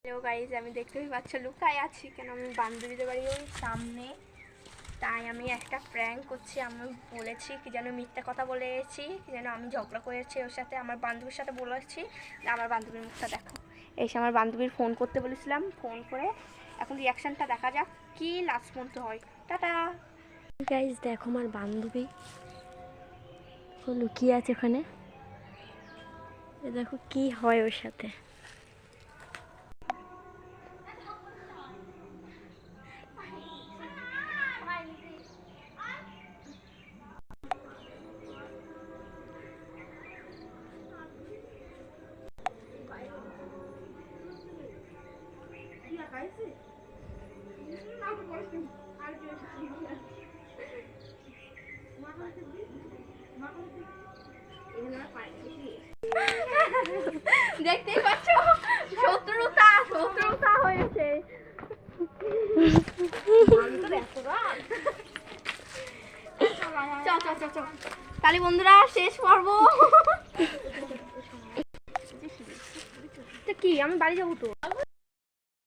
Hello guys, আমি দেখতেই পাচ্ছ লুকায় আছি কেন আমি বান্ধবীদের বাড়ি ওই সামনে, তাই আমি একটা প্র্যাঙ্ক করছি। আমি বলেছি কি যেন মিথ্যা কথা বলেছি, কি যেন আমি ঝগড়া করেছি ওর সাথে, আমার বান্ধবীর সাথে বলেছি। আমার বান্ধবীর মুখটা দেখো, এসে আমার বান্ধবীর ফোন করতে বলেছিলাম, ফোন করে এখন রিয়াকশানটা দেখা যাক কি লাস্ট পর্যন্ত হয়। টাটা গাইজ, দেখো আমার বান্ধবী লুকিয়ে আছে ওখানে, দেখো কি হয় ওর সাথে। দেখতেই পাচ্ছ শত্রুতা হয়েছে। তাহলে বন্ধুরা শেষ পর্ব। কি আমি বাড়ি যাবো তো।